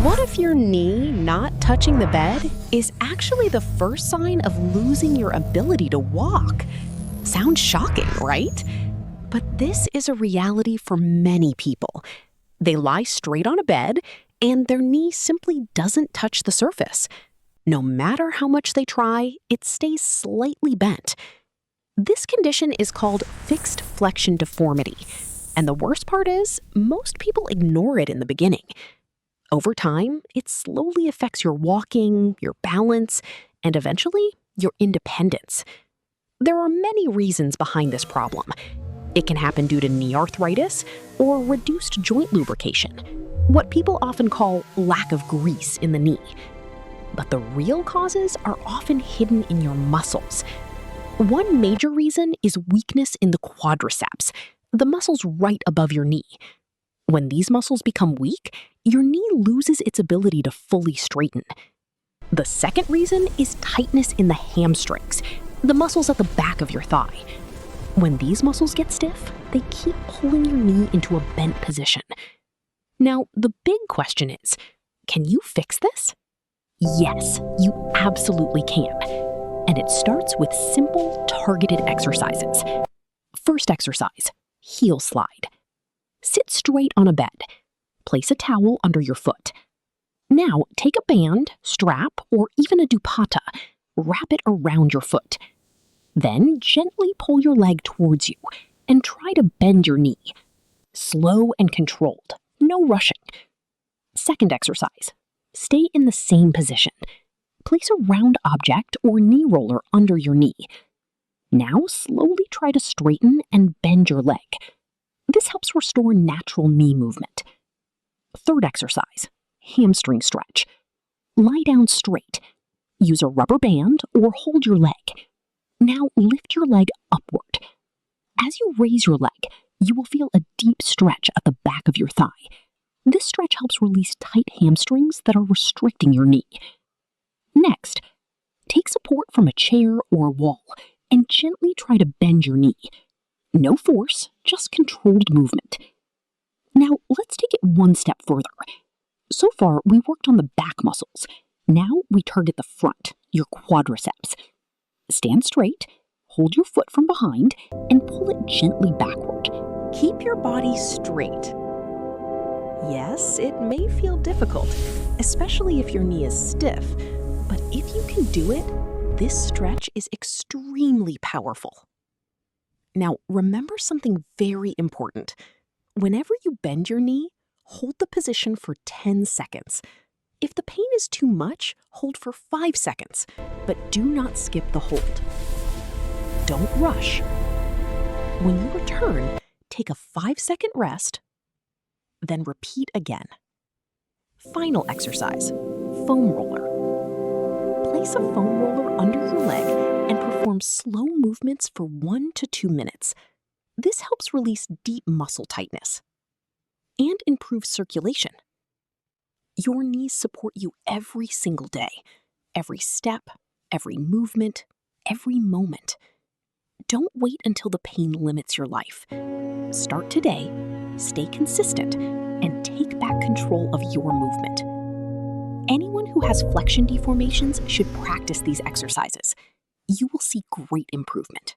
What if your knee not touching the bed is actually the first sign of losing your ability to walk? Sounds shocking, right? But this is a reality for many people. They lie straight on a bed and their knee simply doesn't touch the surface. No matter how much they try, it stays slightly bent. This condition is called fixed flexion deformity. And the worst part is, most people ignore it in the beginning. Over time, it slowly affects your walking, your balance, and eventually, your independence. There are many reasons behind this problem. It can happen due to knee arthritis or reduced joint lubrication, what people often call lack of grease in the knee. But the real causes are often hidden in your muscles. One major reason is weakness in the quadriceps, the muscles right above your knee. When these muscles become weak, your knee loses its ability to fully straighten. The second reason is tightness in the hamstrings, the muscles at the back of your thigh. When these muscles get stiff, they keep pulling your knee into a bent position. Now, the big question is, can you fix this? Yes, you absolutely can. And it starts with simple, targeted exercises. First exercise, heel slide. Sit straight on a bed. Place a towel under your foot. Now, take a band, strap, or even a dupatta. Wrap it around your foot. Then gently pull your leg towards you and try to bend your knee. Slow and controlled, no rushing. Second exercise, stay in the same position. Place a round object or knee roller under your knee. Now slowly try to straighten and bend your leg. This helps restore natural knee movement. Third exercise, hamstring stretch. Lie down straight. Use a rubber band or hold your leg. Now lift your leg upward. As you raise your leg, you will feel a deep stretch at the back of your thigh. This stretch helps release tight hamstrings that are restricting your knee. Next, take support from a chair or wall and gently try to bend your knee. No force, just controlled movement. Now, let's take it one step further. So far, we worked on the back muscles. Now we target the front, your quadriceps. Stand straight, hold your foot from behind, and pull it gently backward. Keep your body straight. Yes, it may feel difficult, especially if your knee is stiff, but if you can do it, this stretch is extremely powerful. Now, remember something very important. Whenever you bend your knee, hold the position for 10 seconds. If the pain is too much, hold for 5 seconds, but do not skip the hold. Don't rush. When you return, take a 5-second rest, then repeat again. Final exercise, foam roller. Place a foam roller under your leg and perform slow movements for 1 to 2 minutes. This helps release deep muscle tightness and improve circulation. Your knees support you every single day, every step, every movement, every moment. Don't wait until the pain limits your life. Start today, stay consistent, and take back control of your movement. Anyone who has flexion deformations should practice these exercises. You will see great improvement.